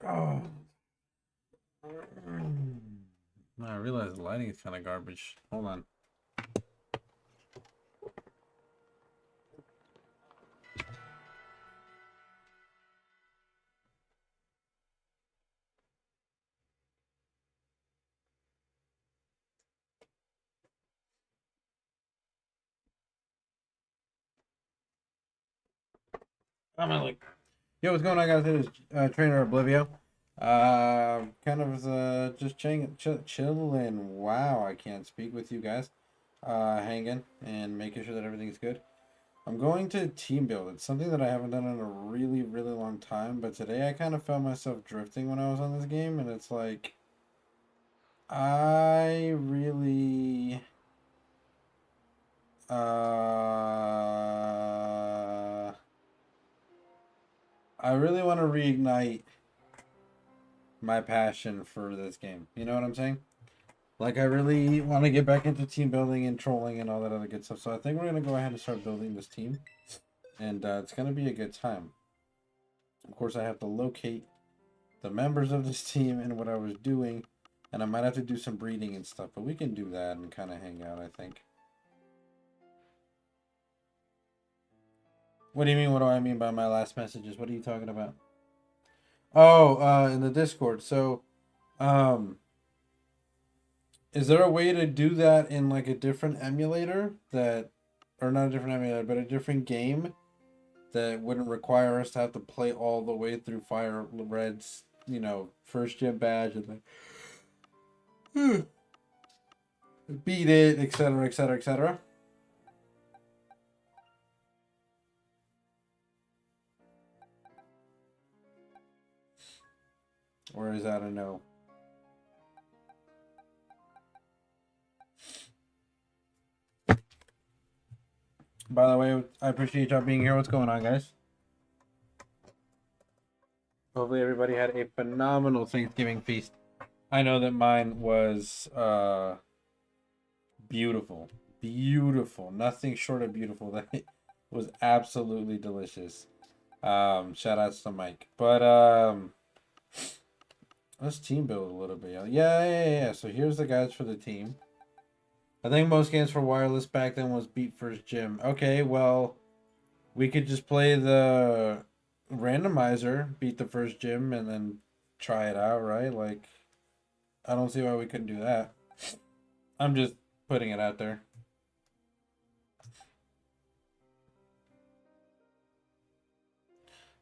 Oh. I realize the lighting is kind of garbage. Hold on. I'm gonna look. Yo, what's going on, guys? It is Trainer Oblivio. Kind of just chilling. Wow, I can't speak with you guys. Hanging and making sure that everything's good. I'm going to team build. It's something that I haven't done in a really, really long time. But today I kind of felt myself drifting when I was on this game, and it's like I really I really want to reignite my passion for this game. You know what I'm saying? Like, I really want to get back into team building and trolling and all that other good stuff. So I think we're going to go ahead and start building this team. And it's going to be a good time. Of course, I have to locate the members of this team and what I was doing. And I might have to do some breeding and stuff. But we can do that and kind of hang out, I think. What do you mean? What do I mean by my last messages? What are you talking about? Oh, in the Discord. So, is there a way to do that in like a different emulator that, or not a different emulator, but a different game that wouldn't require us to have to play all the way through Fire Red's, first gym badge and then beat it, etc., etc., etc.? Or is that a no? By the way, I appreciate y'all being here. What's going on, guys? Hopefully everybody had a phenomenal Thanksgiving feast. I know that mine was beautiful. Beautiful. Nothing short of beautiful. That was absolutely delicious. Shout outs to Mike. But let's team build a little bit. Yeah. So here's the guys for the team. I think most games for wireless back then was beat first gym. Okay, well, we could just play the randomizer, beat the first gym, and then try it out, right? Like, I don't see why we couldn't do that. I'm just putting it out there.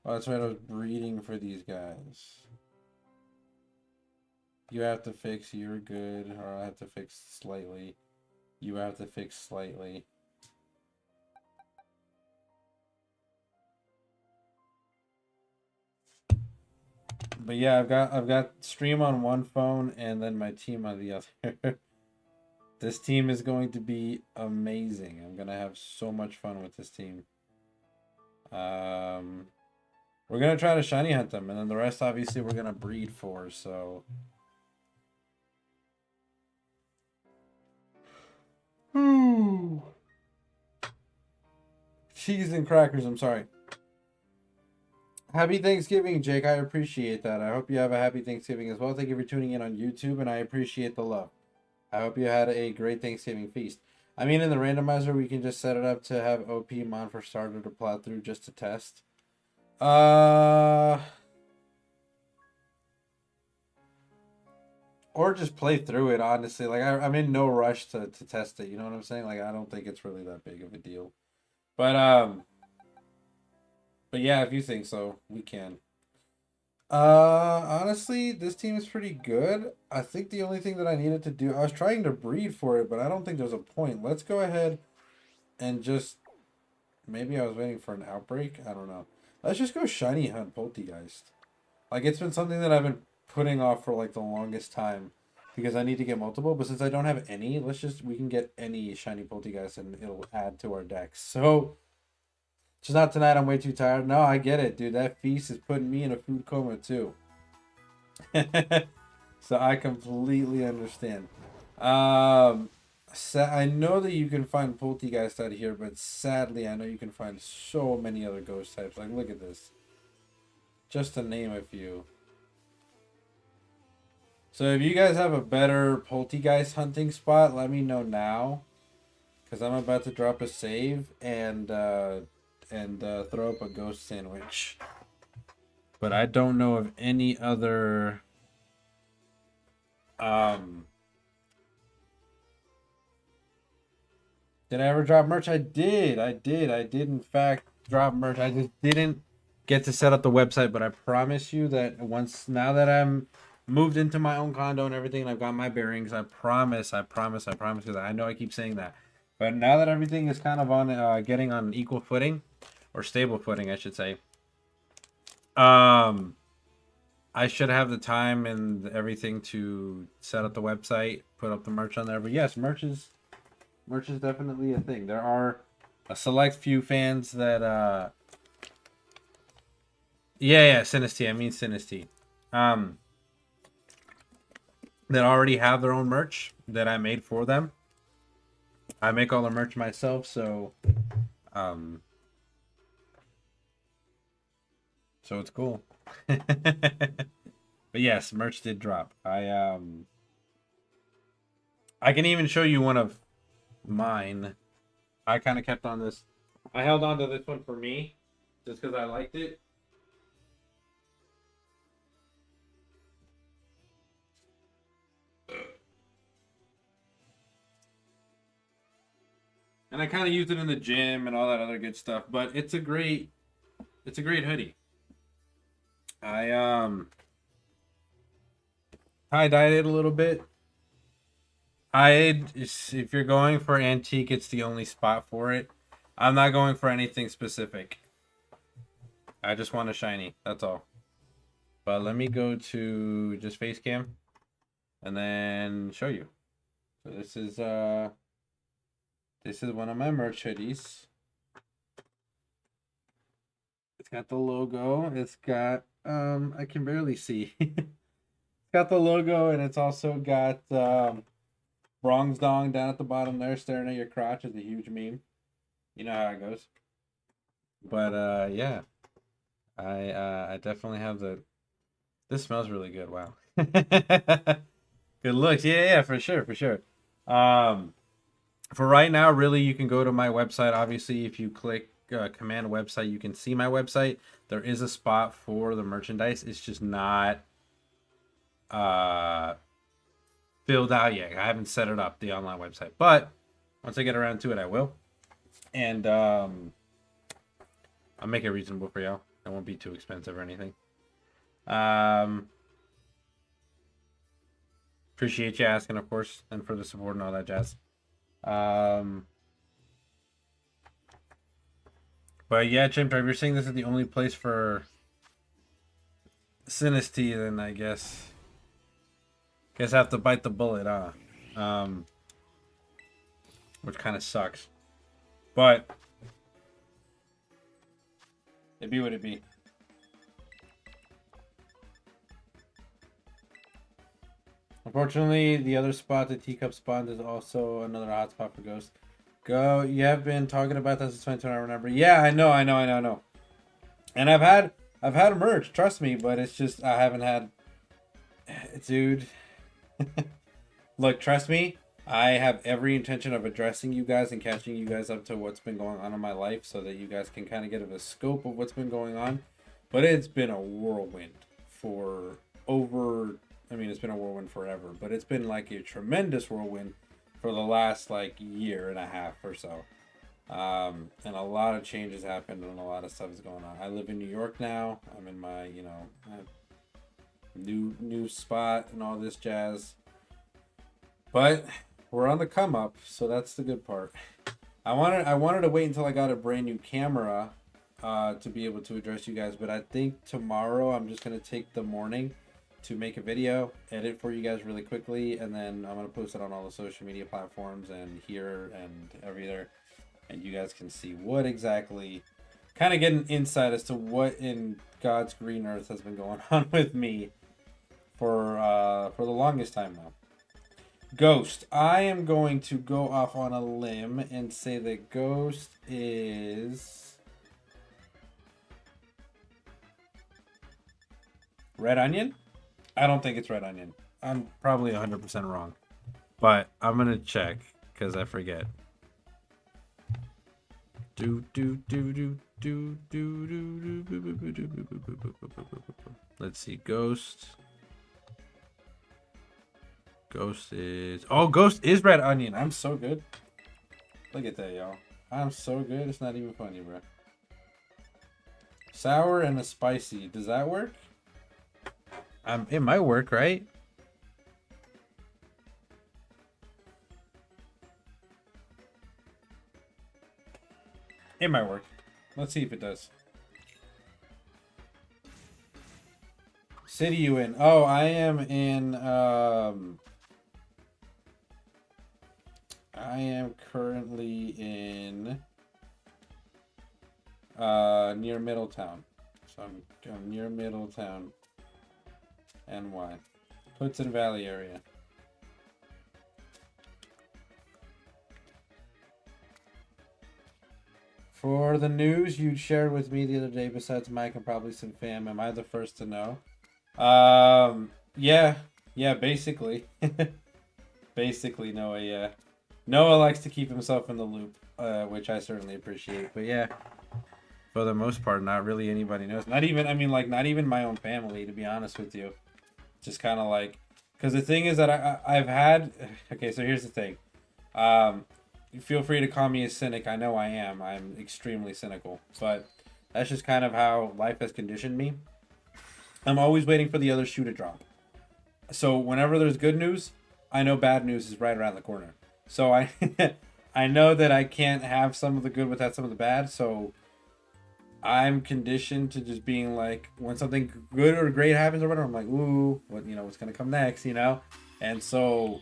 Oh, that's right, I was breeding for these guys. You have to fix, you're good, or I have to fix slightly. You have to fix slightly. But yeah, I've got stream on one phone and then my team on the other. This team is going to be amazing. I'm gonna have so much fun with this team. We're gonna try to shiny hunt them, and then the rest obviously we're gonna breed for, so. Ooh. Cheese and crackers, I'm sorry. Happy Thanksgiving, Jake. I appreciate that. I hope you have a happy Thanksgiving as well. Thank you for tuning in on YouTube, and I appreciate the love. I hope you had a great Thanksgiving feast. I mean, in the randomizer, we can just set it up to have OP Mon for starter to plow through just to test. Or just play through it, honestly. Like, I'm in no rush to test it. You know what I'm saying? Like, I don't think it's really that big of a deal. But yeah, if you think so, we can. Honestly, this team is pretty good. I think the only thing that I needed to do, I was trying to breed for it, but I don't think there's a point. Let's go ahead and just, maybe I was waiting for an outbreak. I don't know. Let's just go shiny hunt Poltegeist. Like, it's been something that I've been putting off for like the longest time because I need to get multiple. But since I don't have any, we can get any shiny Poltegeist and it'll add to our decks. So, just not tonight. I'm way too tired. No, I get it, dude. That feast is putting me in a food coma too. So I completely understand. I know that you can find Poltegeist out here, but sadly, I know you can find so many other ghost types. Like, look at this. Just to name a few. So if you guys have a better poltergeist hunting spot, let me know now. Because I'm about to drop a save and throw up a ghost sandwich. But I don't know of any other did I ever drop merch? I did in fact drop merch. I just didn't get to set up the website, but I promise you that now that I'm moved into my own condo and everything and I've got my bearings, I promise, because I know I keep saying that. But now that everything is kind of on getting on equal footing, or stable footing, I should say, I should have the time and everything to set up the website, put up the merch on there. But yes, merch is definitely a thing. There are a select few fans that yeah, Synesty. I mean Synesty. That already have their own merch that I made for them. I make all the merch myself, so so it's cool. But yes, merch did drop. I can even show you one of mine. I kind of kept on this. I held on to this one for me just because I liked it. And I kind of used it in the gym and all that other good stuff, but it's a great hoodie. I tie-dyed it a little bit. If you're going for antique, it's the only spot for it. I'm not going for anything specific. I just want a shiny, that's all. But let me go to just face cam and then show you. So this is one of my merch hoodies. It's got the logo. It's got I can barely see. It's got the logo and it's also got Bronx Dong down at the bottom there staring at your crotch is a huge meme. You know how it goes. But yeah. I definitely have the this smells really good. Wow. Good looks. Yeah, for sure. For right now, really, you can go to my website. Obviously, if you click command website, you can see my website. There is a spot for the merchandise. It's just not filled out yet. I haven't set it up, the online website. But once I get around to it, I will. And I'll make it reasonable for y'all. It won't be too expensive or anything. Appreciate you asking, of course, and for the support and all that jazz. But yeah, Chimp, if you're saying this is the only place for Synesty, then I guess I have to bite the bullet, huh? Which kind of sucks. But it be what it be. Unfortunately, the other spot, the teacup spot, is also another hotspot for ghosts. Go, you have been talking about this since 2020, I remember. Yeah, I know. And I've had merch, trust me, but it's just I haven't had. Dude, look, trust me. I have every intention of addressing you guys and catching you guys up to what's been going on in my life, so that you guys can kind of get a scope of what's been going on. But it's been a whirlwind for over. I mean, it's been a whirlwind forever, but it's been like a tremendous whirlwind for the last like year and a half or so. And a lot of changes happened and a lot of stuff is going on. I live in New York now. I'm in my, new spot and all this jazz. But we're on the come up, so that's the good part. I wanted to wait until I got a brand new camera to be able to address you guys, but I think tomorrow I'm just gonna take the morning to make a video, edit for you guys really quickly, and then I'm gonna post it on all the social media platforms and here and everywhere, and you guys can see what exactly, kind of get an insight as to what in God's green earth has been going on with me for the longest time now. Ghost. I am going to go off on a limb and say that Ghost is Red Onion. I don't think it's Red Onion. I'm probably 100% wrong, but I'm gonna check because I forget. Let's see, Ghost. Ghost is red onion. I'm so good. Look at that, y'all. I'm so good. It's not even funny, bro. Sour and a spicy. Does that work? It might work, right? It might work. Let's see if it does. City you in? Oh, I am in, I am currently in, near Middletown. So I'm near Middletown, NY. Hudson Valley area. For the news you shared with me the other day, besides Mike and probably some fam, am I the first to know? Yeah, basically. Basically, Noah, yeah. Noah likes to keep himself in the loop, which I certainly appreciate. But yeah, for the most part, not really anybody knows. Not even, I mean, like, not even my own family, to be honest with you. Just kind of like, because the thing is that I've had, okay, so here's the thing. Feel free to call me a cynic. I know I am. I'm extremely cynical. But that's just kind of how life has conditioned me. I'm always waiting for the other shoe to drop. So whenever there's good news, I know bad news is right around the corner. So I I know that I can't have some of the good without some of the bad. So I'm conditioned to just being like, when something good or great happens or whatever, I'm like, ooh, what's gonna come next, And so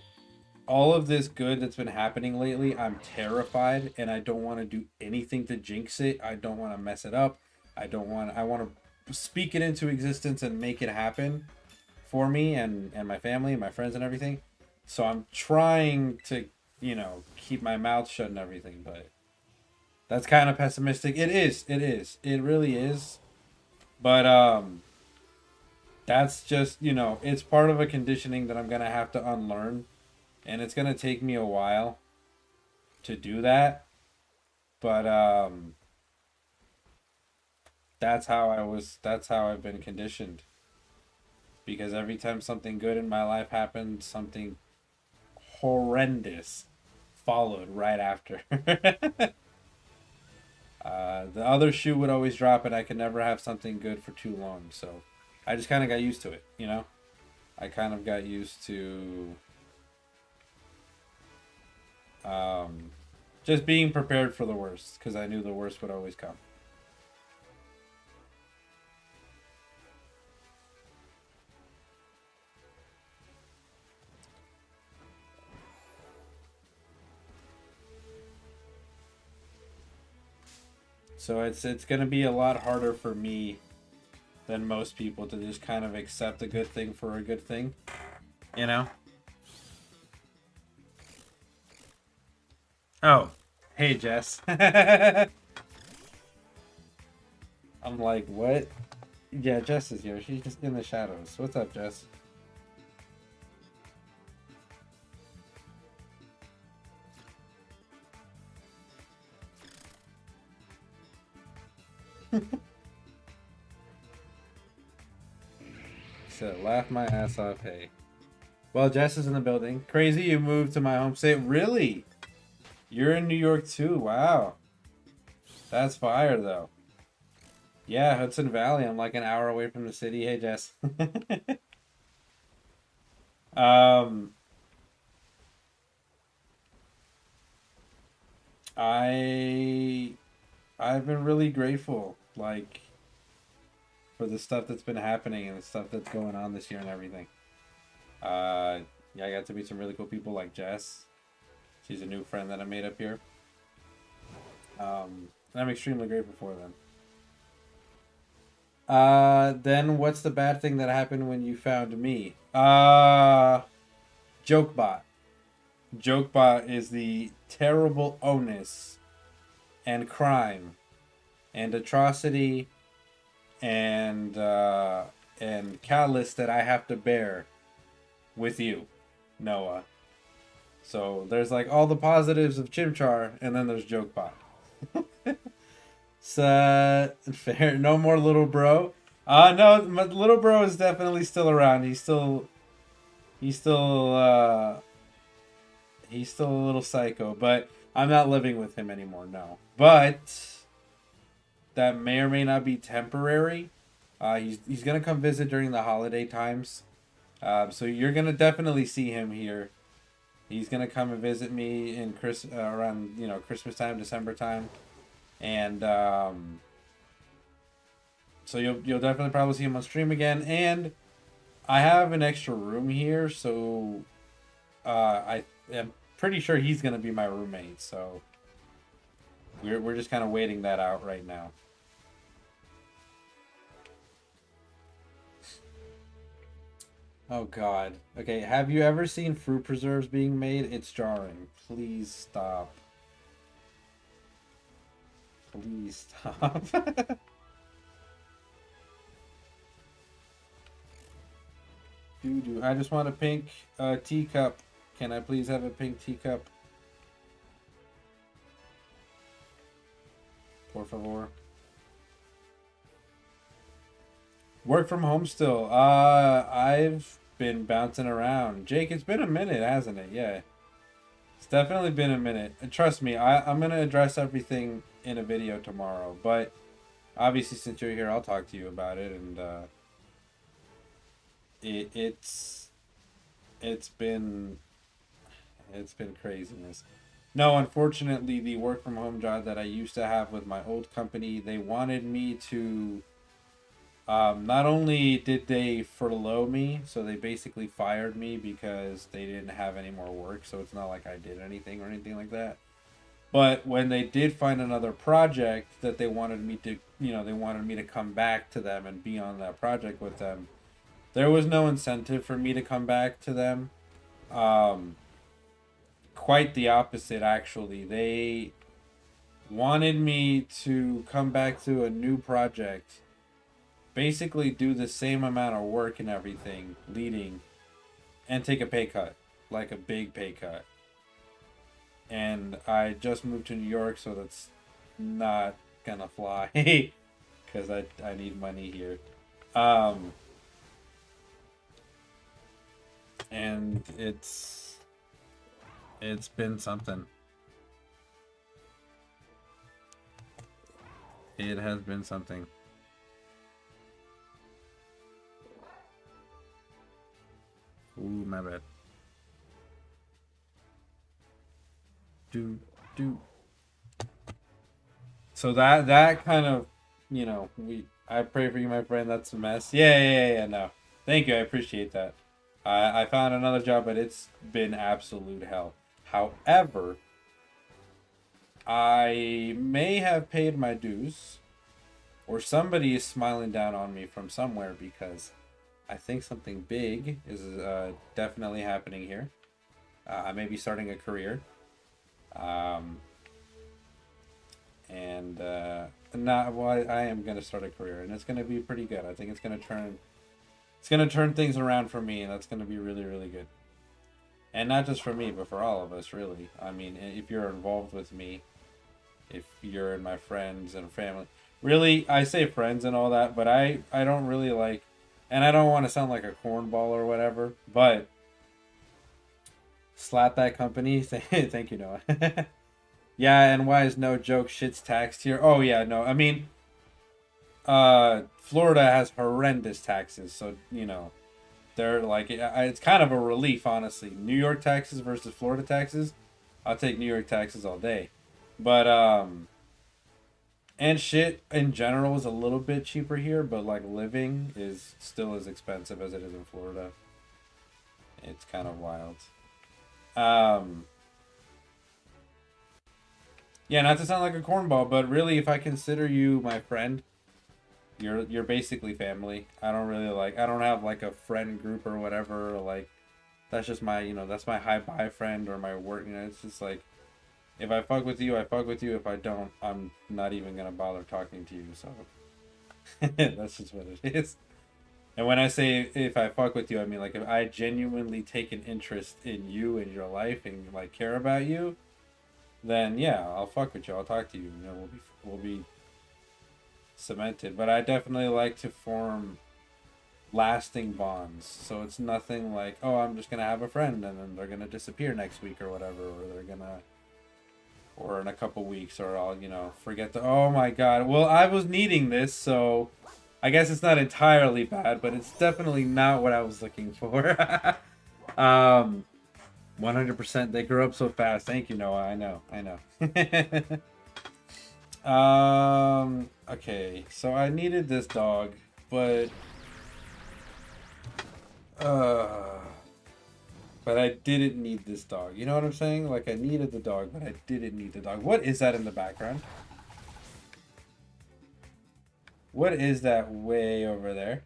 all of this good that's been happening lately, I'm terrified, and I don't want to do anything to jinx it. I don't want to mess it up. I want to speak it into existence and make it happen for me and my family and my friends and everything. So I'm trying to, keep my mouth shut and everything, but that's kind of pessimistic. It is. It really is. But that's just, it's part of a conditioning that I'm going to have to unlearn, and it's going to take me a while to do that. But that's how I've been conditioned. Because every time something good in my life happened, something horrendous followed right after. The other shoe would always drop, and I could never have something good for too long. So I just kind of got used to it, I kind of got used to just being prepared for the worst, because I knew the worst would always come. So it's gonna be a lot harder for me than most people to just kind of accept a good thing for a good thing, Oh, hey Jess. I'm like, what? Yeah, Jess is here. She's just in the shadows. What's up, Jess? So laugh my ass off, hey. Well, Jess is in the building. Crazy, you moved to my home state. Really? You're in New York too. Wow. That's fire though. Yeah, Hudson Valley. I'm like an hour away from the city. Hey, Jess. um, I I've been really grateful, like, for the stuff that's been happening and the stuff that's going on this year and everything. Yeah, I got to meet some really cool people like Jess. She's a new friend that I made up here. I'm extremely grateful for them. Then what's the bad thing that happened when you found me? Jokebot. Jokebot is the terrible onus and crime and atrocity and callous that I have to bear with you, Noah. So there's like all the positives of Chimchar, and then there's Jokebot. So fair, no more little bro. No, my little bro is definitely still around. He's still he's still a little psycho, but I'm not living with him anymore. No, but that may or may not be temporary. He's gonna come visit during the holiday times. So you're gonna definitely see him here. He's gonna come and visit me in around Christmas time, December time, and so you'll definitely probably see him on stream again. And I have an extra room here, so I am pretty sure he's gonna be my roommate. So we're just kind of waiting that out right now. Oh God. Okay, have you ever seen fruit preserves being made? It's jarring. Please stop. Please stop. Doo-doo. I just want a pink teacup. Can I please have a pink teacup? Por favor. Work from home still. I've been bouncing around. Jake, it's been a minute, hasn't it? Yeah. It's definitely been a minute. And trust me, I'm going to address everything in a video tomorrow. But obviously, since you're here, I'll talk to you about it. And it's been craziness. No, unfortunately, the work from home job that I used to have with my old company, they wanted me to. Not only did they furlough me, so they basically fired me because they didn't have any more work, so it's not like I did anything or anything like that. But when they did find another project that they wanted me to, they wanted me to come back to them and be on that project with them, there was no incentive for me to come back to them. Quite the opposite, actually. They wanted me to come back to a new project, basically do the same amount of work and everything, leading, and take a pay cut, like a big pay cut. And I just moved to New York, so that's not gonna fly, because I need money here. And it's been something. It has been something. Ooh, my bad. Do. So that kind of, I pray for you, my friend. That's a mess. Yeah. No, thank you. I appreciate that. I found another job, but it's been absolute hell. However, I may have paid my dues, or somebody is smiling down on me from somewhere, because I think something big is definitely happening here. I may be starting a career. I am going to start a career, and it's going to be pretty good. I think it's going to turn things around for me, and that's going to be really, really good. And not just for me, but for all of us, really. I mean, if you're involved with me, if you're in my friends and family. Really, I say friends and all that, but I don't really like, and I don't want to sound like a cornball or whatever, but slap that company. Thank you, Noah. Yeah, and why is no joke shit's taxed here? Oh, yeah, no. I mean, Florida has horrendous taxes, so, they're like, it's kind of a relief, honestly. New York taxes versus Florida taxes, I'll take New York taxes all day. But, and shit in general is a little bit cheaper here, but like living is still as expensive as it is in Florida. It's kind of wild. Yeah, not to sound like a cornball, but really, if I consider you my friend, you're basically family. I don't have like a friend group or whatever. Like, that's just my, that's my hi bye friend or my work. It's just like, if I fuck with you, I fuck with you. If I don't, I'm not even gonna bother talking to you. So that's just what it is. And when I say if I fuck with you, I mean like if I genuinely take an interest in you and your life and like care about you, then yeah, I'll fuck with you. I'll talk to you. You know, we'll be cemented. But I definitely like to form lasting bonds. So it's nothing like, oh, I'm just gonna have a friend and then they're gonna disappear next week or whatever, or they're gonna, or in a couple weeks, or I'll, you know, forget the. Oh my god. Well, I was needing this, so I guess it's not entirely bad, but it's definitely not what I was looking for. 100%. They grew up so fast. Thank you, Noah. I know. I know. Okay. So I needed this dog, but uh, but I didn't need this dog. You know what I'm saying? Like I needed the dog, but I didn't need the dog. What is that in the background? What is that way over there?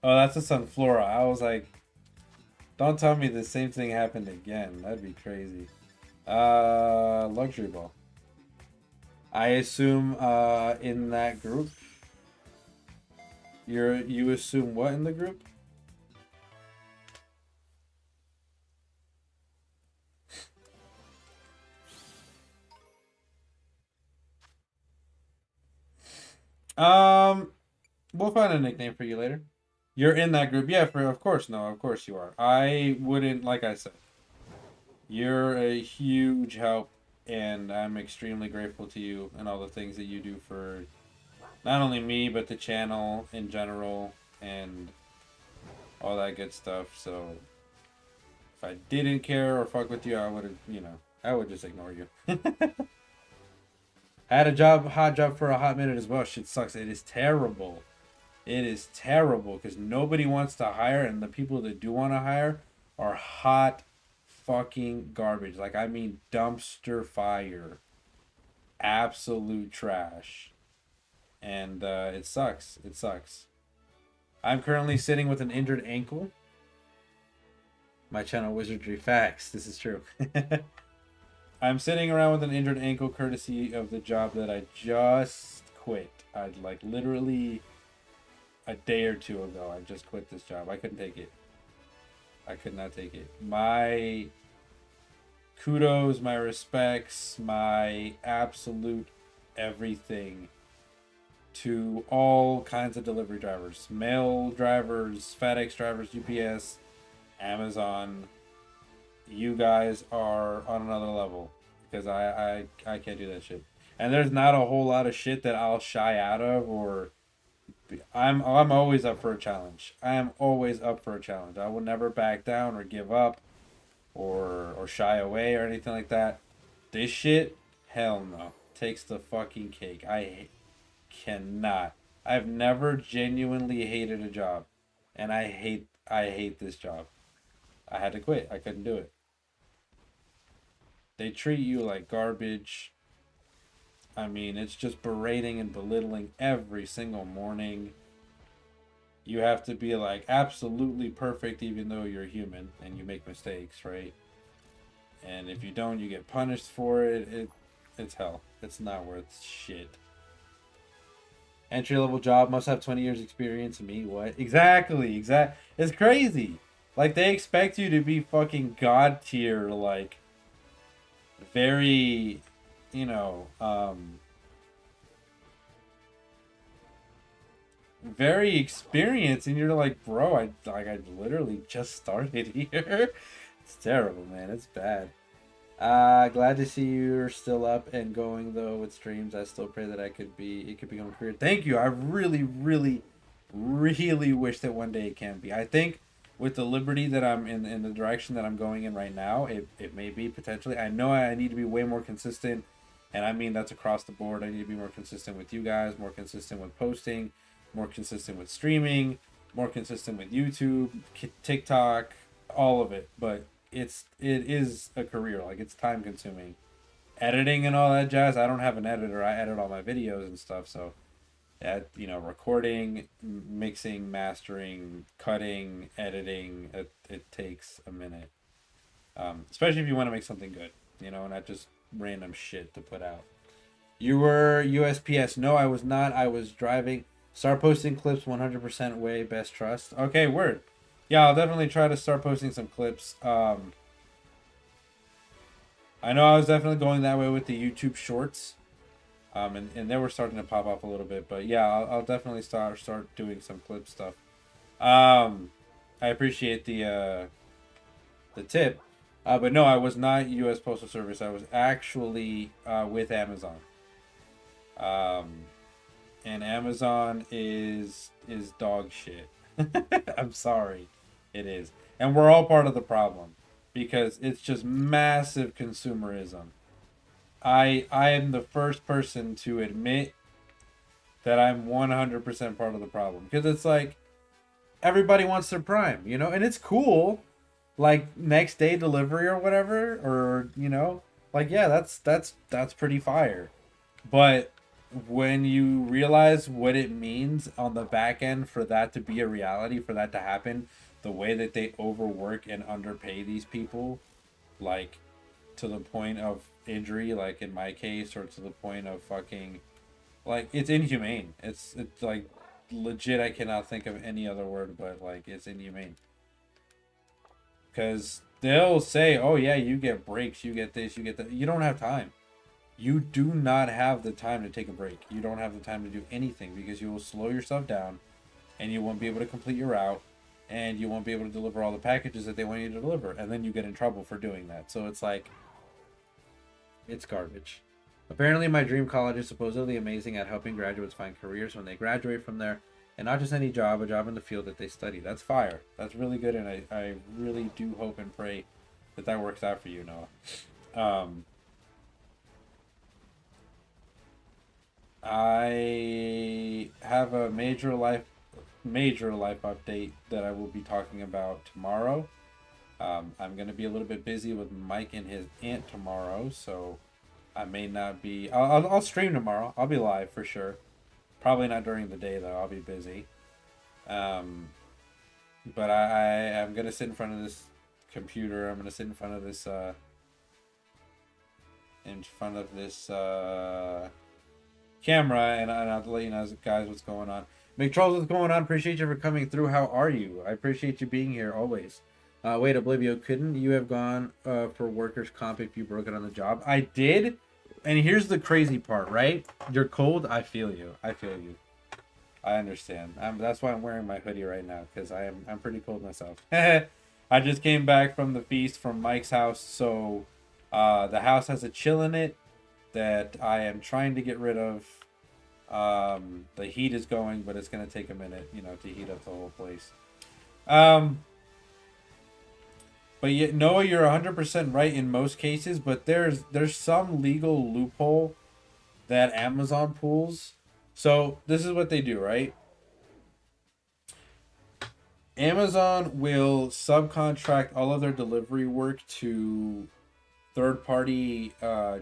Oh, that's a Sunflora. I was like, don't tell me the same thing happened again. That'd be crazy. Luxury ball. I assume in that group. You assume what in the group? We'll find a nickname for you later. You're in that group, yeah. For of course, no, of course you are. I wouldn't, like I said. You're a huge help, and I'm extremely grateful to you and all the things that you do for not only me but the channel in general and all that good stuff. So if I didn't care or fuck with you, I would have, you know, I would just ignore you. I had a hot job for a hot minute as well. Shit sucks. It is terrible. It is terrible because nobody wants to hire, and the people that do want to hire are hot fucking garbage. Like, I mean, dumpster fire. Absolute trash. And it sucks. It sucks. I'm currently sitting with an injured ankle. My channel, Wizardry Facts. This is true. I'm sitting around with an injured ankle courtesy of the job that I just quit. I'd like literally a day or two ago. I just quit this job. I couldn't take it. I could not take it. My kudos, my respects, my absolute everything to all kinds of delivery drivers. Mail drivers, FedEx drivers, UPS, Amazon. You guys are on another level because I can't do that shit. And there's not a whole lot of shit that I'll shy out of, or I'm always up for a challenge. I am always up for a challenge. I will never back down or give up or shy away or anything like that. This shit, hell no. Takes the fucking cake. I cannot. I've never genuinely hated a job, and I hate this job. I had to quit. I couldn't do it. They treat you like garbage. I mean, it's just berating and belittling every single morning. You have to be like absolutely perfect even though you're human and you make mistakes, right? And if you don't, you get punished for it. It's hell. It's not worth shit. Entry level job, must have 20 years experience. Me, what? Exactly. It's crazy. Like, they expect you to be fucking god tier, like very, you know, very experienced, and you're like, bro, I literally just started here. It's terrible, man. It's bad. Glad to see you're still up and going though with streams. I still pray that it could become a career. Thank you. I really, really, really wish that one day it can be. I think with the liberty that I'm in the direction that I'm going in right now, it may be potentially. I know I need to be way more consistent, and I mean that's across the board. I need to be more consistent with you guys, more consistent with posting, more consistent with streaming, more consistent with YouTube, TikTok, all of it. But it is a career. Like, it's time consuming. Editing and all that jazz. I don't have an editor. I edit all my videos and stuff. So, recording, mixing, mastering, cutting, editing. It takes a minute. Especially if you want to make something good, not just random shit to put out. You were USPS. No, I was not. I was driving. Start posting clips 100% way, best trust. Okay, word. Yeah, I'll definitely try to start posting some clips. I know I was definitely going that way with the YouTube shorts. And they were starting to pop up a little bit, but yeah, I'll definitely start doing some clip stuff. I appreciate the tip, but no, I was not U.S. Postal Service. I was actually with Amazon. Um, and Amazon is dog shit. I'm sorry, it is, and we're all part of the problem because it's just massive consumerism. I am the first person to admit that I'm 100% part of the problem because it's like everybody wants their Prime, you know, and it's cool, like next day delivery or whatever, or you know, like yeah, that's pretty fire. But when you realize what it means on the back end for that to be a reality, for that to happen, the way that they overwork and underpay these people, like to the point of injury, like in my case, or to the point of fucking, like it's inhumane. It's like legit. I cannot think of any other word, but like it's inhumane. Because they'll say, "Oh yeah, you get breaks, you get this, you get that." You don't have time. You do not have the time to take a break. You don't have the time to do anything because you will slow yourself down, and you won't be able to complete your route, and you won't be able to deliver all the packages that they want you to deliver, and then you get in trouble for doing that. So it's like, it's garbage. Apparently, my dream college is supposedly amazing at helping graduates find careers when they graduate from there, and not just any job, a job in the field that they study. That's fire. That's really good, and I really do hope and pray that that works out for you, Noah. I have a major life update that I will be talking about tomorrow. I'm gonna be a little bit busy with Mike and his aunt tomorrow, so I may not be. I'll stream tomorrow. I'll be live for sure. Probably not during the day though. I'll be busy. Um, but I am gonna sit in front of this computer. I'm gonna sit in front of this camera, and I'll let you know, guys, what's going on. McTrolls, what's going on? Appreciate you for coming through. How are you? I appreciate you being here always. Wait, Oblivio, couldn't you have gone for workers' comp if you broke it on the job? I did, and here's the crazy part, right? You're cold. I feel you. I feel you. I understand. That's why I'm wearing my hoodie right now because I'm pretty cold myself. I just came back from the feast from Mike's house, so the house has a chill in it that I am trying to get rid of. The heat is going, but it's gonna take a minute, you know, to heat up the whole place. But yet, Noah, you're 100% right in most cases, but there's some legal loophole that Amazon pulls. So this is what they do, right? Amazon will subcontract all of their delivery work to third-party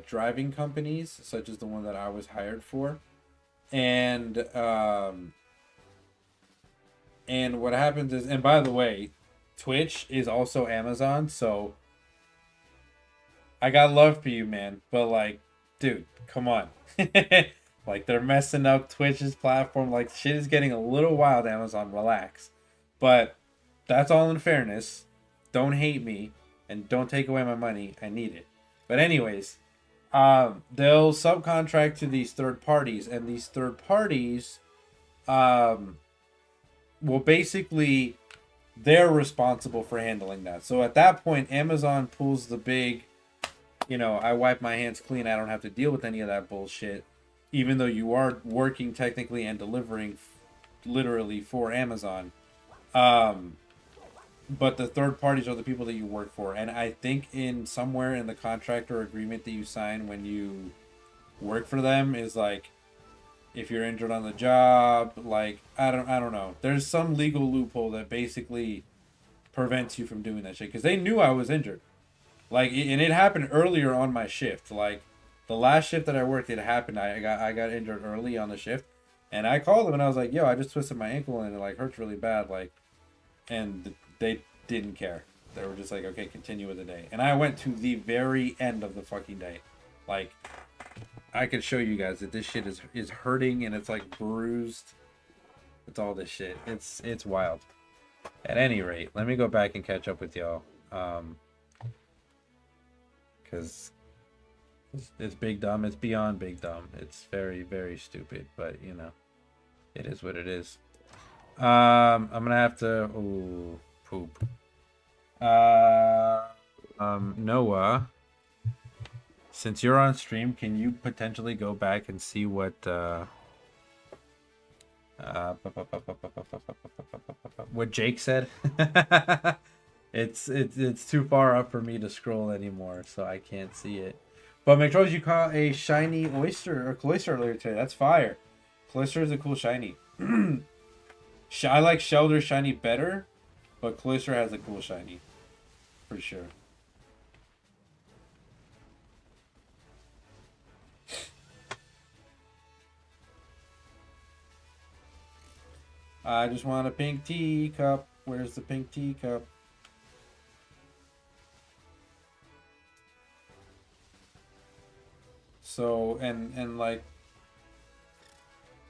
driving companies, such as the one that I was hired for, and what happens is, and by the way, Twitch is also Amazon, so I got love for you, man. But like, dude, come on. Like they're messing up Twitch's platform. Like shit is getting a little wild, Amazon. Relax. But that's all in fairness. Don't hate me and don't take away my money. I need it. But anyways, they'll subcontract to these third parties, and these third parties will basically, they're responsible for handling that. So at that point, Amazon pulls the big, you know, I wipe my hands clean. I don't have to deal with any of that bullshit, even though you are working technically and delivering literally for Amazon. But the third parties are the people that you work for. And I think in somewhere in the contract or agreement that you sign when you work for them is like, if you're injured on the job, like I don't know. There's some legal loophole that basically prevents you from doing that shit because they knew I was injured. Like, and it happened earlier on my shift. Like the last shift that I worked, it happened. I got injured early on the shift, and I called them and I was like, "Yo, I just twisted my ankle and it like hurts really bad." Like, and they didn't care. They were just like, "Okay, continue with the day." And I went to the very end of the fucking day, like. I can show you guys that this shit is hurting and it's like bruised. It's all this shit. It's wild. At any rate, let me go back and catch up with y'all. Because it's big dumb. It's beyond big dumb. It's very, very stupid. But, you know, it is what it is. I'm going to have to... Ooh, poop. Noah, since you're on stream, can you potentially go back and see what Jake said? It's too far up for me to scroll anymore, so I can't see it. But McTrolls, you caught a shiny oyster or cloyster earlier today. That's fire. Cloyster is a cool shiny. I like Shelder shiny better, but cloyster has a cool shiny. For sure. I just want a pink teacup. Where's the pink teacup? So, and like,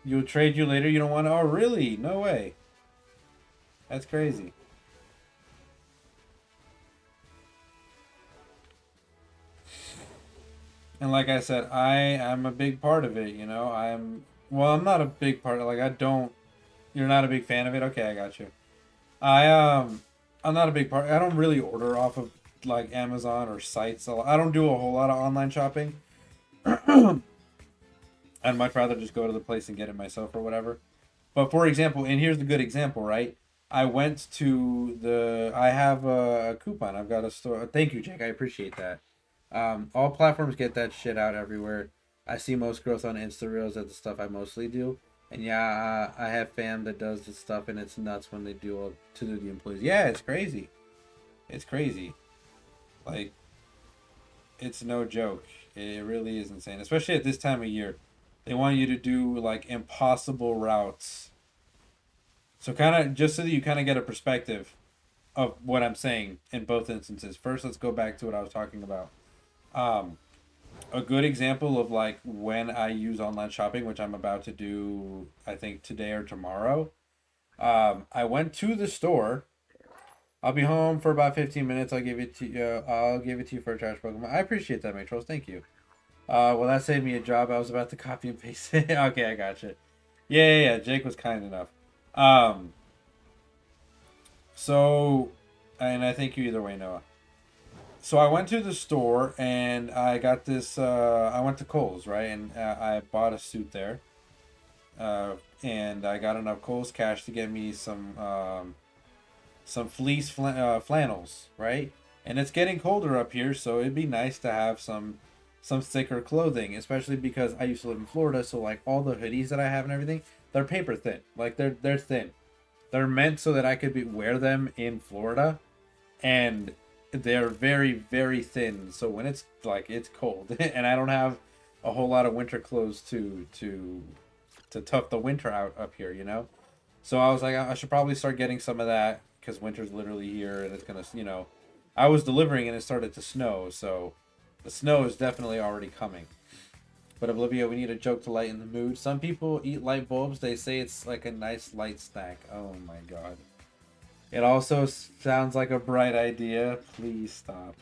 you'll trade you later. You don't want to. Oh, really? No way. That's crazy. And like I said, I am a big part of it, you know? I'm not a big part. Like, you're not a big fan of it? Okay, I got you. I'm not a big part. I don't really order off of, like, Amazon or sites. I don't do a whole lot of online shopping. I'd much rather just go to the place and get it myself or whatever. But for example, and here's the good example, right? I went to I have a coupon. I've got a store. Thank you, Jake. I appreciate that. All platforms get that shit out everywhere. I see most growth on Insta Reels. That's the stuff I mostly do. And yeah, I have fam that does the stuff, and it's nuts when they do to the employees. Yeah, it's crazy. It's crazy. Like, it's no joke. It really is insane, especially at this time of year. They want you to do like impossible routes. So kind of just so that you kind of get a perspective of what I'm saying in both instances. First, let's go back to what I was talking about. A good example of like when I use online shopping, which I'm about to do, I think today or tomorrow. I went to the store. I'll be home for about 15 minutes. I'll give it to you. I'll give it to you for a trash Pokemon. I appreciate that, Matrose. Thank you. Well, that saved me a job. I was about to copy and paste it. Okay, I got you. Yeah. Jake was kind enough. So, and I thank you either way, Noah. So I went to the store and I got this. I went to Kohl's, right, and I bought a suit there. And I got enough Kohl's cash to get me some fleece flannels, right? And it's getting colder up here, so it'd be nice to have some thicker clothing, especially because I used to live in Florida, so like all the hoodies that I have and everything, they're paper thin. Like they're thin. They're meant so that I could wear them in Florida, and they're very, very thin. So when it's cold and I don't have a whole lot of winter clothes to tough the winter out up here, you know? So I was like, I should probably start getting some of that because winter's literally here and it's gonna, you know, I was delivering and it started to snow, so the snow is definitely already coming. But Oblivia, we need a joke to lighten the mood. Some people eat light bulbs. They say it's like a nice light snack. Oh my god. It also sounds like a bright idea. Please stop.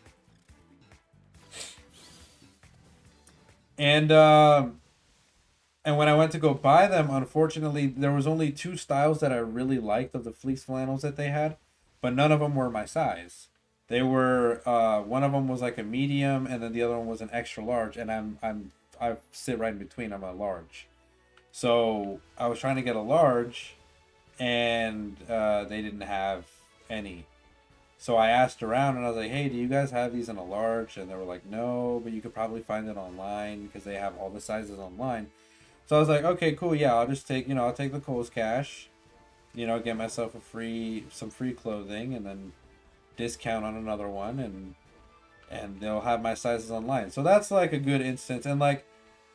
And when I went to go buy them, unfortunately, there was only 2 styles that I really liked of the fleece flannels that they had, but none of them were my size. They were one of them was like a medium, and then the other one was an extra large, and I sit right in between. I'm a large, so I was trying to get a large, and they didn't have any. So I asked around, and I was like, "Hey, do you guys have these in a large?" And they were like, "No, but you could probably find it online because they have all the sizes online." So I was like, "Okay, cool, yeah, I'll just take I'll take the Kohl's cash, get myself some free clothing, and then discount on another one, and they'll have my sizes online." So that's like a good instance. And like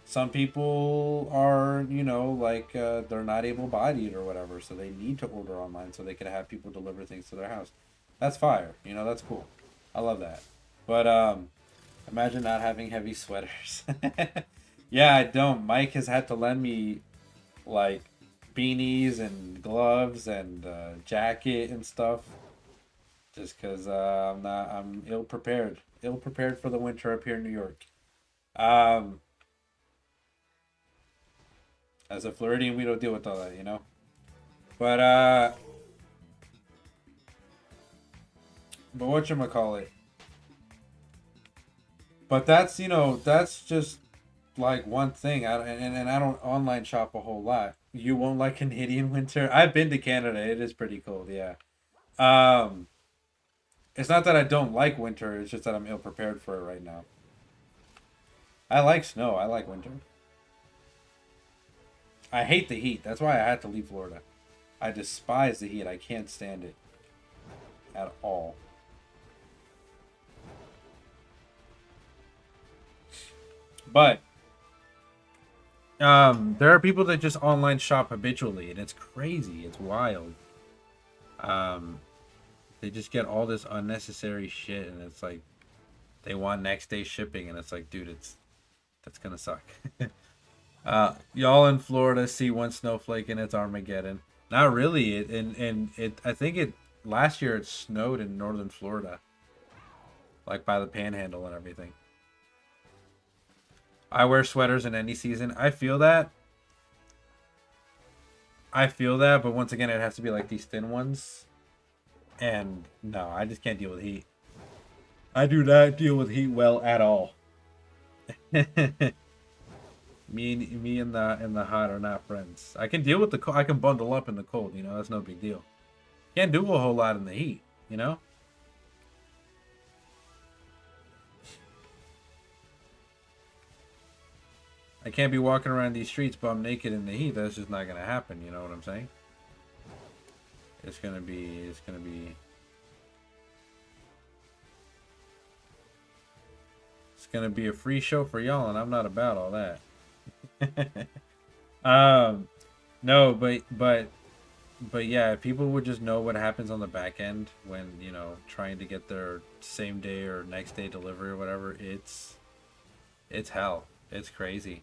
some people are they're not able-bodied or whatever, so they need to order online so they can have people deliver things to their house. That's fire. That's cool. I love that. But imagine not having heavy sweaters. Yeah, I don't. Mike has had to lend me like beanies and gloves and jacket and stuff. Just because I'm ill prepared. Ill prepared for the winter up here in New York. Um, as a Floridian, we don't deal with all that, you know. But whatchamacallit. But that's, that's just like one thing. And I don't online shop a whole lot. You won't like Canadian winter. I've been to Canada. It is pretty cold, yeah. Um, it's not that I don't like winter. It's just that I'm ill prepared for it right now. I like snow. I like winter. I hate the heat. That's why I had to leave Florida. I despise the heat. I can't stand it at all. But there are people that just online shop habitually, and it's crazy. It's wild. Um, they just get all this unnecessary shit, and it's like they want next day shipping, and it's like, dude, that's gonna suck. Y'all in Florida see one snowflake and it's Armageddon. Not really. I think it last year it snowed in northern Florida, like by the Panhandle and everything. I wear sweaters in any season. I feel that. But once again, it has to be like these thin ones. And no, I just can't deal with heat. I do not deal with heat well at all. Me and the hot are not friends. I can deal with the cold. I can bundle up in the cold. That's no big deal. Can't do a whole lot in the heat. I can't be walking around these streets bum naked in the heat. That's just not gonna happen. You know what I'm saying? It's gonna be a free show for y'all, and I'm not about all that. No, but yeah, if people would just know what happens on the back end when trying to get their same day or next day delivery or whatever, it's hell. It's crazy.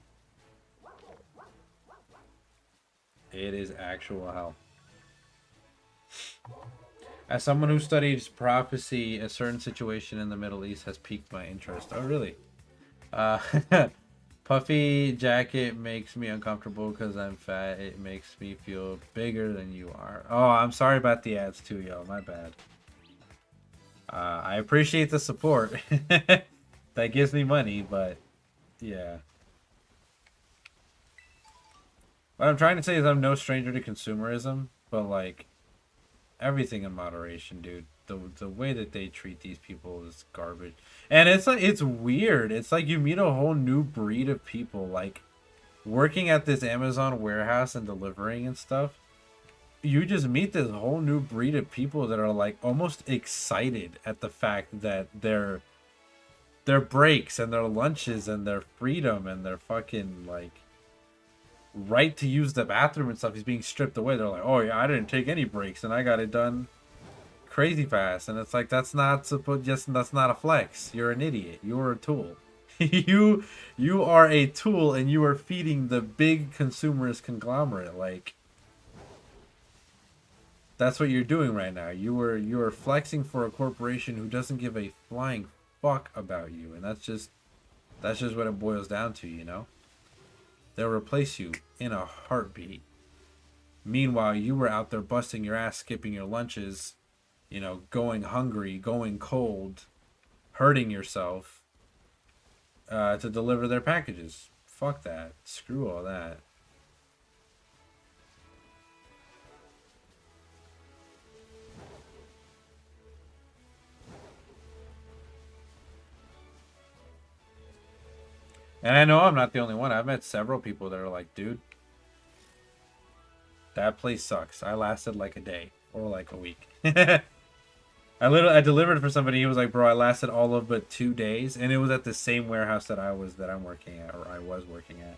It is actual hell. As someone who studies prophecy, a certain situation in the Middle East has piqued my interest. Oh, really? Uh, Puffy jacket makes me uncomfortable because I'm fat. It makes me feel bigger than you are. Oh, I'm sorry about the ads too, yo. My bad. I appreciate the support. That gives me money, but yeah. What I'm trying to say is I'm no stranger to consumerism, but like everything in moderation, dude. The way that they treat these people is garbage. And it's like it's weird. It's like you meet a whole new breed of people like working at this Amazon warehouse and delivering and stuff. You just meet this whole new breed of people that are like almost excited at the fact that their breaks and their lunches and their freedom and their fucking like right to use the bathroom and stuff is being stripped away. They're like, oh yeah, I didn't take any breaks and I got it done crazy fast. And it's like, that's not a flex. You're an idiot. You're a tool. you are a tool and you are feeding the big consumerist conglomerate. Like, that's what you're doing right now. You are flexing for a corporation who doesn't give a flying fuck about you. And that's just what it boils down to. They'll replace you in a heartbeat. Meanwhile, you were out there busting your ass, skipping your lunches, going hungry, going cold, hurting yourself to deliver their packages. Fuck that. Screw all that. And I know I'm not the only one. I've met several people that are like, dude, that place sucks. I lasted like a day or like a week. I delivered for somebody. He was like, bro, I lasted all of but 2 days, and it was at the same warehouse that I'm working at, or I was working at.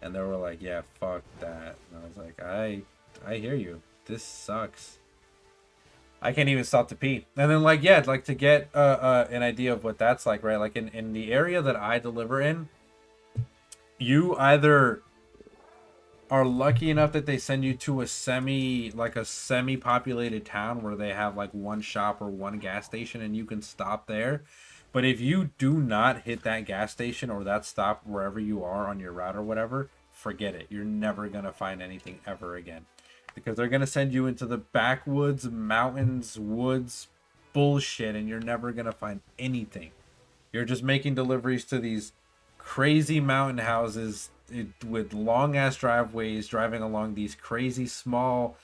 And they were like, yeah, fuck that. And I was like, I hear you. This sucks. I can't even stop to pee. And then like, yeah, like to get an idea of what that's like, right? Like in the area that I deliver in, you either are lucky enough that they send you to a semi-populated town where they have like one shop or one gas station and you can stop there. But if you do not hit that gas station or that stop wherever you are on your route or whatever, forget it. You're never going to find anything ever again. Because they're going to send you into the backwoods, mountains, woods, bullshit, and you're never going to find anything. You're just making deliveries to these crazy mountain houses with long ass driveways, driving along these crazy small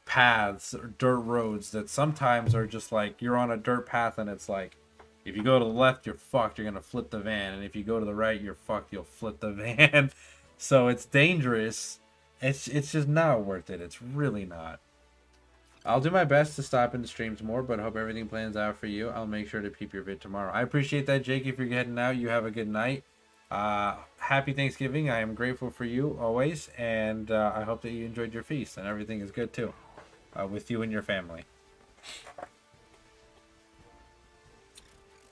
paths or dirt roads that sometimes are just like you're on a dirt path and it's like if you go to the left you're fucked, you're gonna flip the van, and if you go to the right you're fucked, you'll flip the van. So it's dangerous. It's just not worth it. It's really not. I'll do my best to stop in the streams more, but hope everything plans out for you. I'll make sure to peep your vid tomorrow. I appreciate that, Jake. If you're heading out, you have a good night. Happy Thanksgiving. I am grateful for you always, and I hope that you enjoyed your feast and everything is good too with you and your family.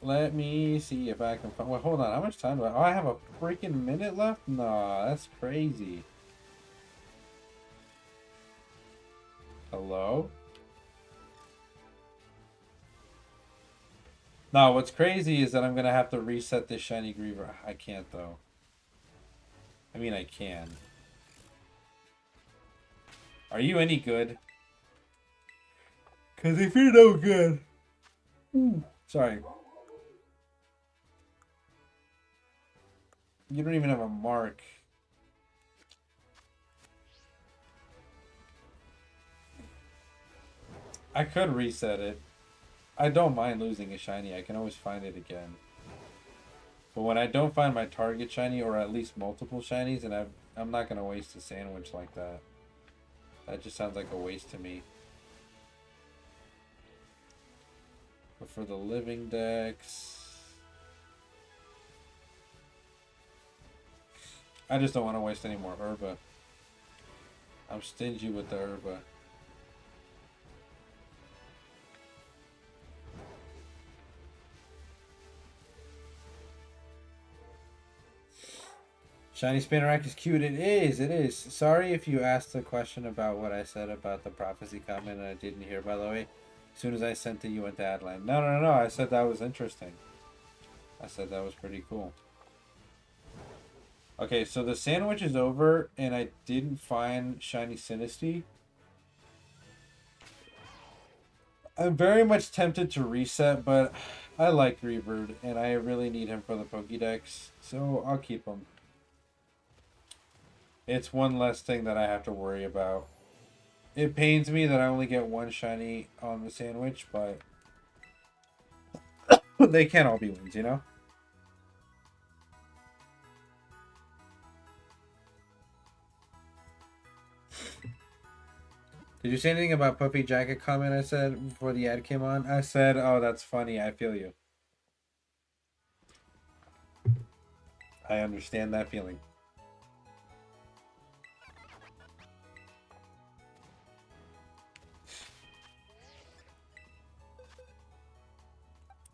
Let me see if I can find... Well, hold on. How much time do I... Oh, I have a freaking minute left? Nah, that's crazy. Hello? No, what's crazy is that I'm going to have to reset this shiny Griever. I can't, though. I mean, I can. Are you any good? Because if you're no good... Ooh, sorry. You don't even have a mark. I could reset it. I don't mind losing a shiny. I can always find it again. But when I don't find my target shiny, or at least multiple shinies, and I'm not going to waste a sandwich like that. That just sounds like a waste to me. But for the living decks... I just don't want to waste any more Herba. I'm stingy with the Herba. Shiny Spinarak is cute. It is. It is. Sorry if you asked a question about what I said about the prophecy comment and I didn't hear, by the way. As soon as I sent it, you went to Adeline. No. I said that was interesting. I said that was pretty cool. Okay, so the sandwich is over, and I didn't find Shiny Sinistea. I'm very much tempted to reset, but I like Reaverd, and I really need him for the Pokédex, so I'll keep him. It's one less thing that I have to worry about. It pains me that I only get one shiny on the sandwich, but they can't all be wins, you know? Did you say anything about Puppy Jacket comment I said before the ad came on? I said, oh, that's funny. I feel you. I understand that feeling.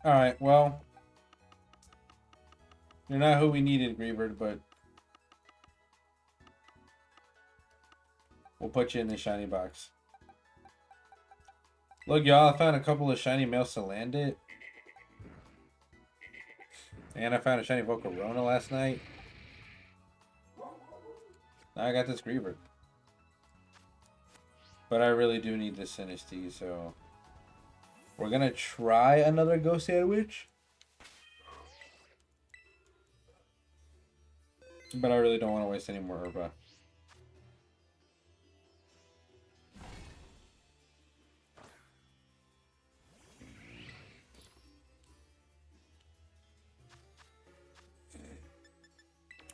Alright, well. You're not who we needed, Greaverd, but we'll put you in the shiny box. Look, y'all, I found a couple of shiny male Salandit. And I found a shiny Volcarona last night. Now I got this Greaverd. But I really do need this Sinistea, so... We're gonna try another Ghost Sandwich. But I really don't want to waste any more Herba.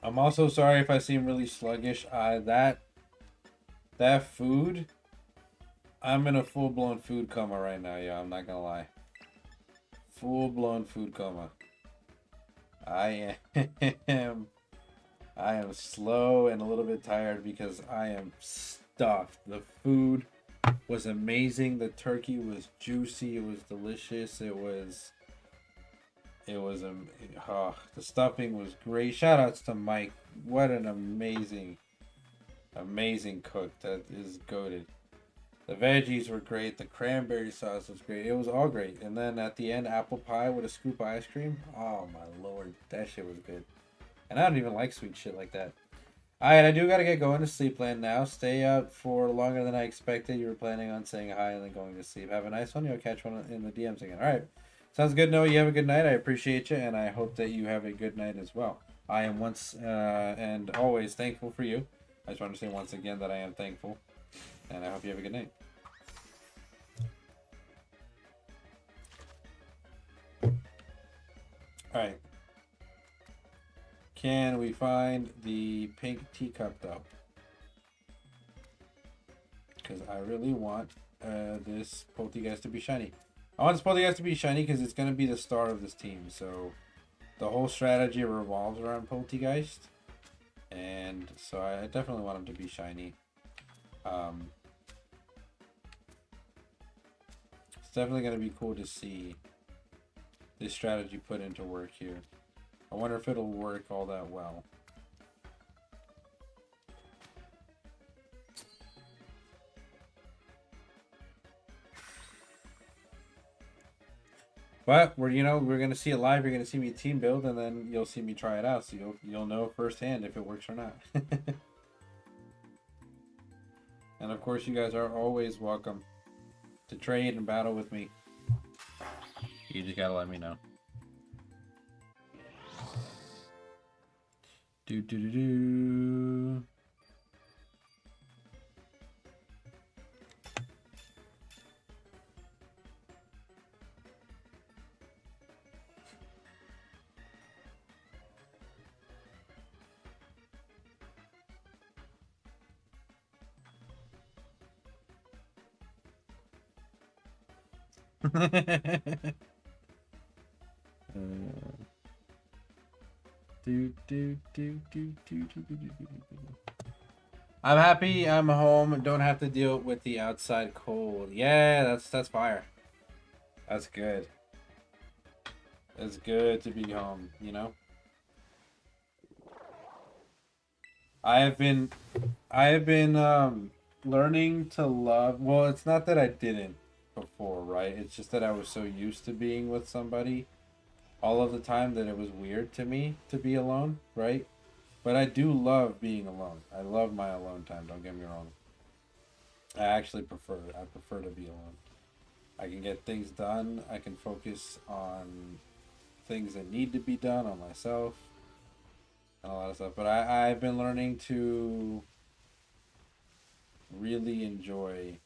I'm also sorry if I seem really sluggish. That food, I'm in a full-blown food coma right now, yeah, I'm not gonna lie. Full-blown food coma. I am slow and a little bit tired because I am stuffed. The food was amazing. The turkey was juicy. It was delicious. The stuffing was great. Shout outs to Mike. What an amazing Amazing cook. That is goated. The veggies were great. The cranberry sauce was great. It was all great. And then at the end, apple pie with a scoop of ice cream. Oh my lord, that shit was good. And I don't even like sweet shit like that. Alright, I do gotta get going to sleepland now. Stay up for longer than I expected. You were planning on saying hi and then going to sleep. Have a nice one. You'll catch one in the DMs again. Alright. Sounds good, Noah. You have a good night. I appreciate you, and I hope that you have a good night as well. I am once and always thankful for you. I just want to say once again that I am thankful. And I hope you have a good night. Alright. Can we find the pink teacup though? Because I really want this Poltegeist to be shiny. I want this Poltegeist to be shiny because it's going to be the star of this team. So the whole strategy revolves around Poltegeist. And so I definitely want him to be shiny. It's definitely going to be cool to see this strategy put into work here. I wonder if it'll work all that well. But we're gonna see it live. You're gonna see me team build, and then you'll see me try it out. So you'll know firsthand if it works or not. And of course, you guys are always welcome to trade and battle with me. You just gotta let me know. Do do do do. I'm happy I'm home and don't have to deal with the outside cold. Yeah, that's fire. That's good. It's good to be home, you know? I have been learning to love, well, it's not that I didn't before, right? It's just that I was so used to being with somebody all of the time that it was weird to me to be alone, right? But I do love being alone. I love my alone time, don't get me wrong. I actually prefer it. I prefer to be alone. I can get things done. I can focus on things that need to be done on myself and a lot of stuff. But I've been learning to really enjoy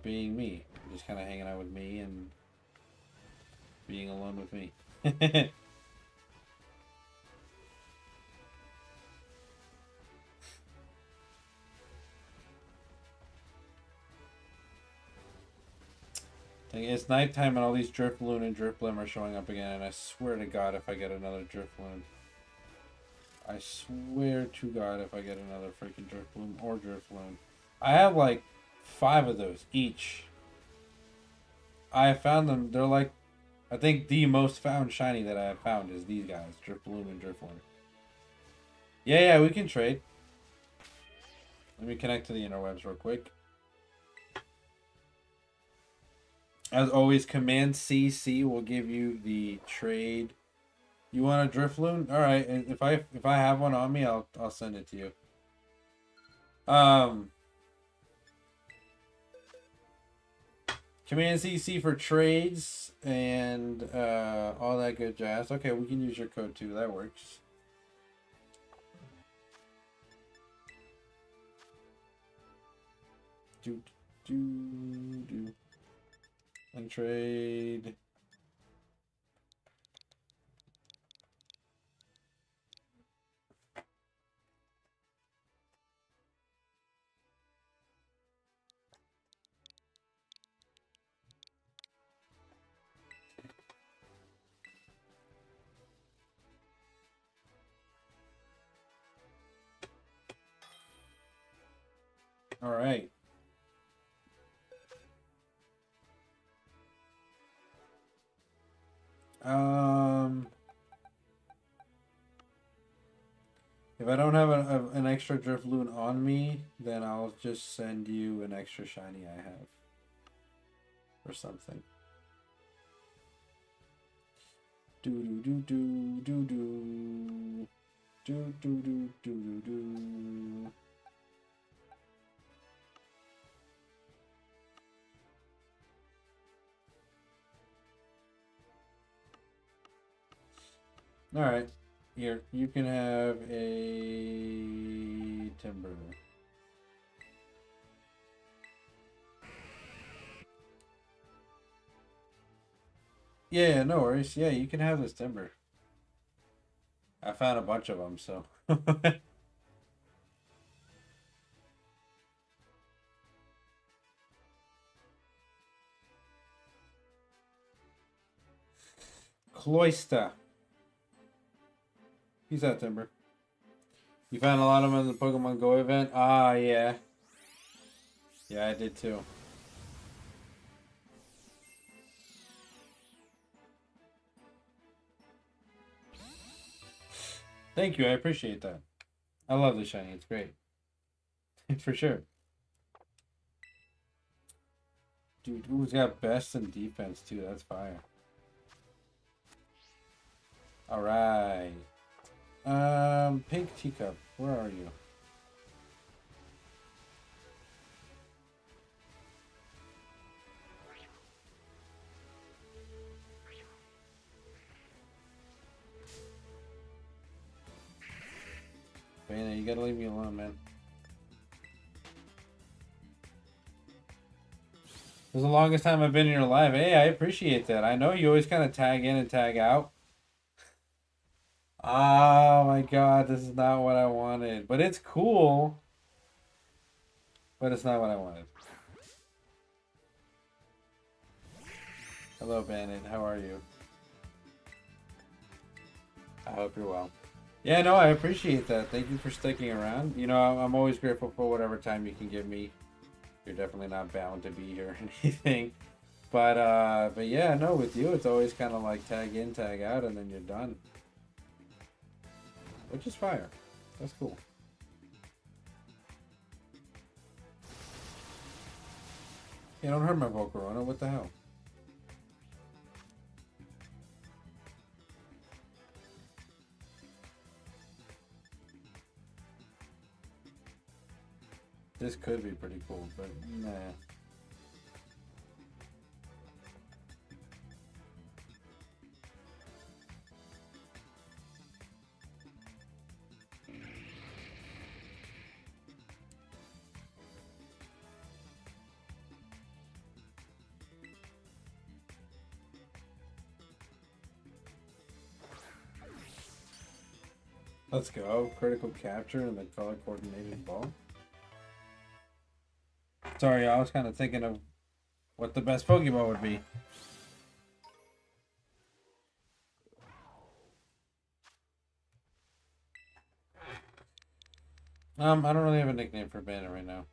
being me. Just kind of hanging out with me and being alone with me. It's nighttime and all these Drifloon and Drifblim are showing up again, and I swear to God if I get another Drifloon. I swear to God if I get another freaking Drifloon or Drifloon. I have like 5 of those each. I found them, they're like, I think the most found shiny that I have found is these guys, Drifloon and Drifloon. Yeah, we can trade. Let me connect to the interwebs real quick. As always, Command CC will give you the trade. You want a Drifloon? All right, and if I have one on me, I'll send it to you. Command CC for trades and all that good jazz. Okay, we can use your code too. That works. Do. And trade. All right. If I don't have an extra Drifloon on me, then I'll just send you an extra shiny I have. Or something. Do do do do do do do do do do do. All right, here you can have a Timber. Yeah, no worries. Yeah, you can have this Timber. I found a bunch of them, so. Cloyster. He's that Timber. You found a lot of them in the Pokemon Go event? Ah, yeah. Yeah, I did too. Thank you, I appreciate that. I love the shiny, it's great. For sure. Dude, who's got best in defense too? That's fire. Alright. Pink Teacup, where are you? Man, you gotta leave me alone, man. This is the longest time I've been in your life. Hey, I appreciate that. I know you always kind of tag in and tag out. Oh my god, this is not what I wanted. But it's cool. But it's not what I wanted. Hello, Bandit. How are you? I hope you're well. Yeah, no, I appreciate that. Thank you for sticking around. You know, I'm always grateful for whatever time you can give me. You're definitely not bound to be here or anything. But yeah, no, with you, it's always kind of like tag in, tag out, and then you're done. Which is fire. That's cool. Yeah, don't hurt my Volcarona. What the hell? This could be pretty cool, but nah. Let's go. Critical capture and the color coordinated ball. Sorry, I was kind of thinking of what the best Pokemon would be. I don't really have a nickname for Bandit right now.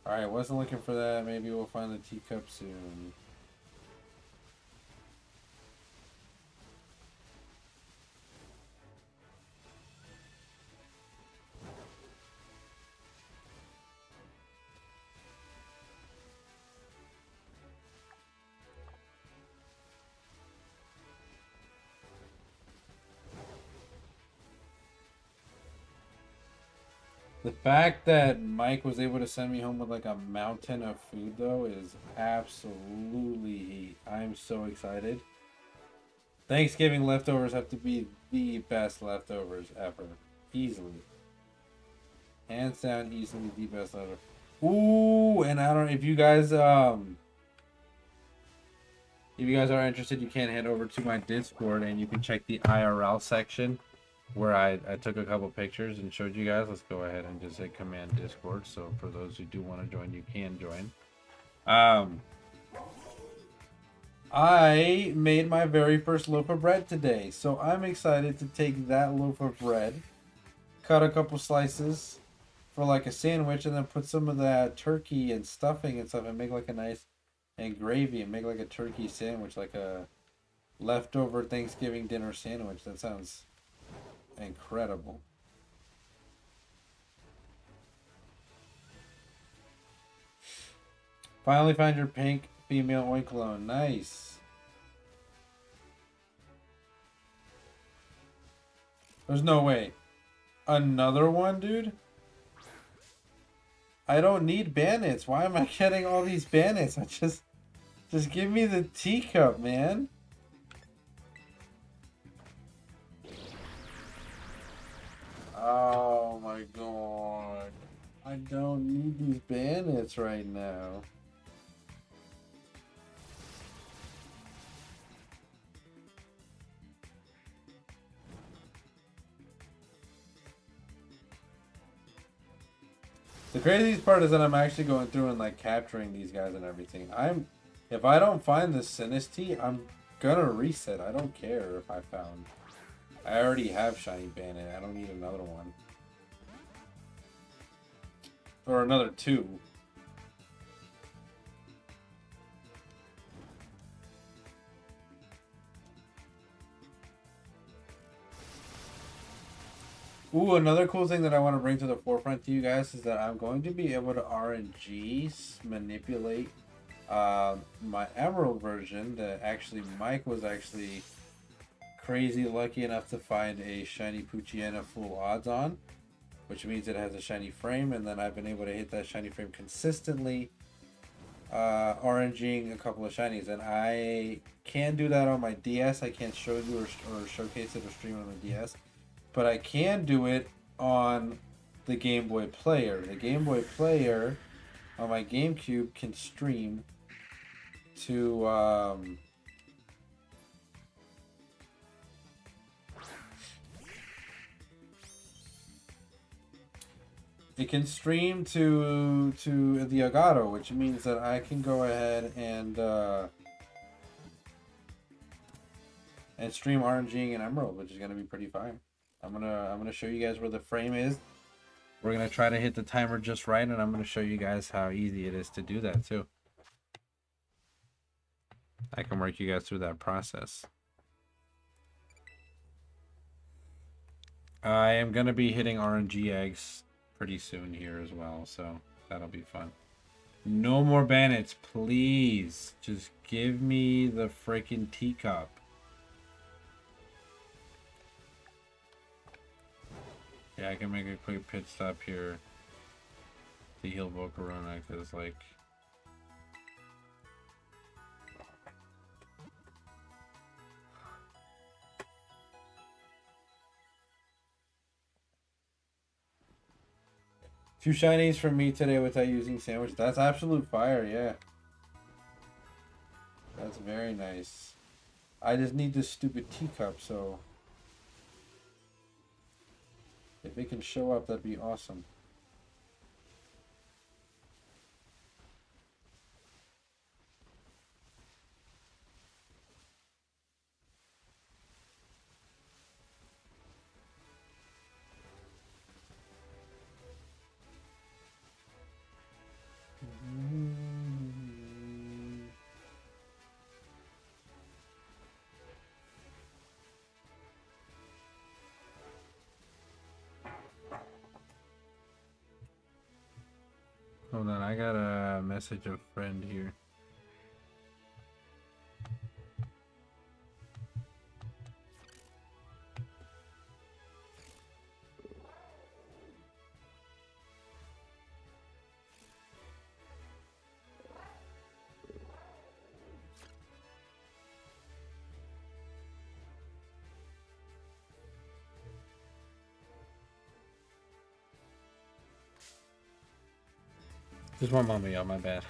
Alright, wasn't looking for that. Maybe we'll find the teacup soon. The fact that Mike was able to send me home with like a mountain of food though is absolutely heat. I'm so excited. Thanksgiving leftovers have to be the best leftovers ever. Easily. Hands down, easily the best leftovers. Ooh, and I don't know if you guys are interested, you can head over to my Discord and you can check the IRL section where I took a couple pictures and showed you guys. Let's go ahead and just hit command Discord. So for those who do want to join, you can join. I made my very first loaf of bread today, so I'm excited to take that loaf of bread, cut a couple slices for like a sandwich, and then put some of that turkey and stuffing and stuff and make like a nice, and gravy, and make like a turkey sandwich, like a leftover Thanksgiving dinner sandwich. That sounds incredible. Finally found your pink female Oinkologne. Nice. There's no way. Another one, dude? I don't need bandits. Why am I getting all these bandits? Just give me the teacup, man. Oh my god. I don't need these bandits right now. The craziest part is that I'm actually going through and like capturing these guys and everything. If I don't find the Sinistea, I'm gonna reset. I don't care if I found. I already have Shiny Bandit. I don't need another one. Or another two. Ooh, another cool thing that I want to bring to the forefront to you guys is that I'm going to be able to RNG manipulate my Emerald version that actually Mike was actually crazy lucky enough to find a shiny Poochyena full odds on, which means it has a shiny frame, and then I've been able to hit that shiny frame consistently, RNGing a couple of shinies, and I can do that on my DS. I can't show you or showcase it or stream it on the DS, but I can do it on the Game Boy Player. The Game Boy Player on my GameCube can stream to it can stream to the Elgato, which means that I can go ahead and stream RNGing and Emerald, which is gonna be pretty fine. I'm gonna show you guys where the frame is. We're gonna try to hit the timer just right, and I'm gonna show you guys how easy it is to do that too. I can work you guys through that process. I am gonna be hitting RNG eggs pretty soon here as well, so that'll be fun. No more bandits, please. Just give me the freaking teacup. Yeah, I can make a quick pit stop here to heal Volcarona, because like two shinies from me today without using sandwich. That's absolute fire, yeah. That's very nice. I just need this stupid teacup, so if it can show up, that'd be awesome. Hold on, I got a message of friend here. Just one moment, y'all, my bad.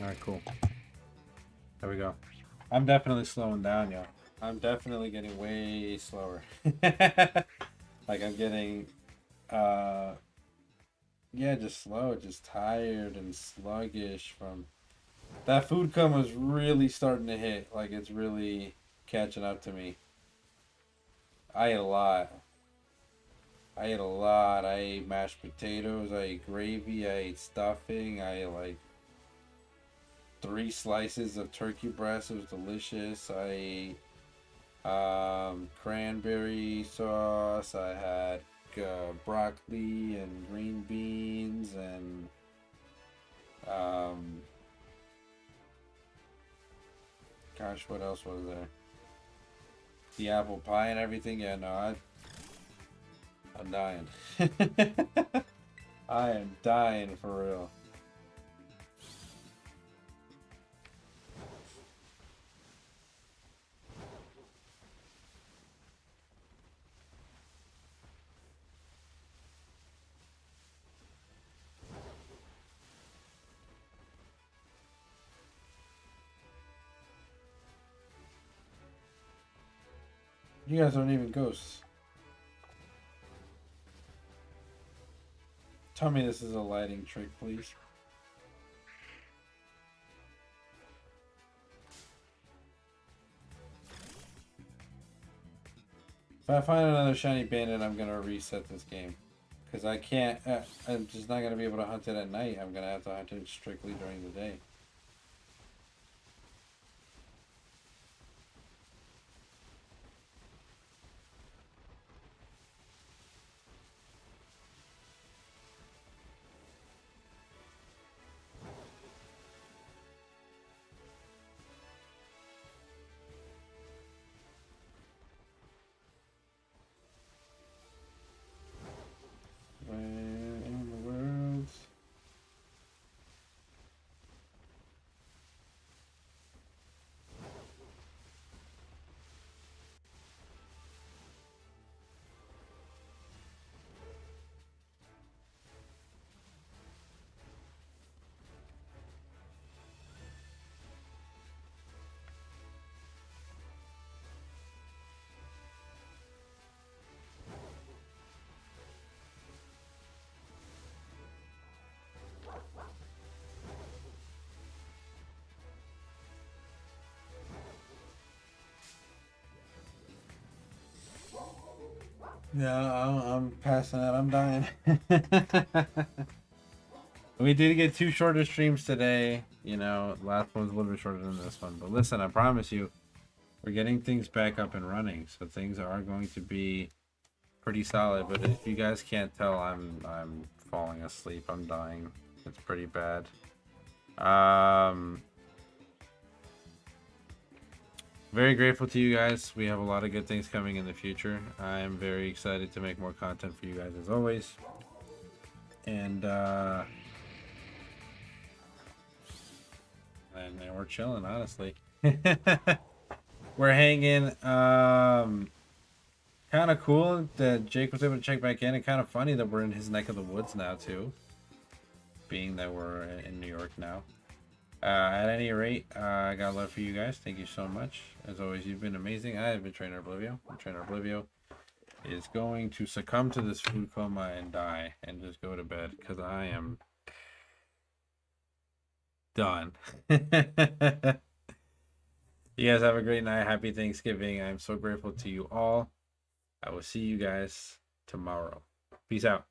Alright, cool. There we go. I'm definitely slowing down, y'all. I'm definitely getting way slower. Like I'm getting Yeah, just slow, just tired and sluggish from that food coma is really starting to hit. Like it's really catching up to me. I ate a lot. I ate a lot. I ate mashed potatoes. I ate gravy. I ate stuffing. I ate like 3 slices of turkey breast. It was delicious. I ate cranberry sauce. I had broccoli and green beans and um, gosh, what else was there? The apple pie and everything. Yeah, no, I'm dying. I am dying for real. You guys aren't even ghosts. Tell me this is a lighting trick, please. If I find another shiny bandit, I'm gonna reset this game. Because I can't, I'm just not gonna be able to hunt it at night. I'm gonna have to hunt it strictly during the day. Where in the world? Yeah, I'm passing out. I'm dying. We did get 2 shorter streams today. You know, last one was a little bit shorter than this one. But listen, I promise you, we're getting things back up and running. So things are going to be pretty solid. But if you guys can't tell, I'm falling asleep. I'm dying. It's pretty bad. Very grateful to you guys. We have a lot of good things coming in the future. I am very excited to make more content for you guys as always. And we're chilling, honestly. We're hanging. Kind of cool that Jake was able to check back in, and kind of funny that we're in his neck of the woods now too, being that we're in New York now. At any rate, I got love for you guys. Thank you so much. As always, you've been amazing. I have been Trainer Oblivio. Trainer Oblivio is going to succumb to this food coma and die and just go to bed because I am done. You guys have a great night. Happy Thanksgiving. I'm so grateful to you all. I will see you guys tomorrow. Peace out.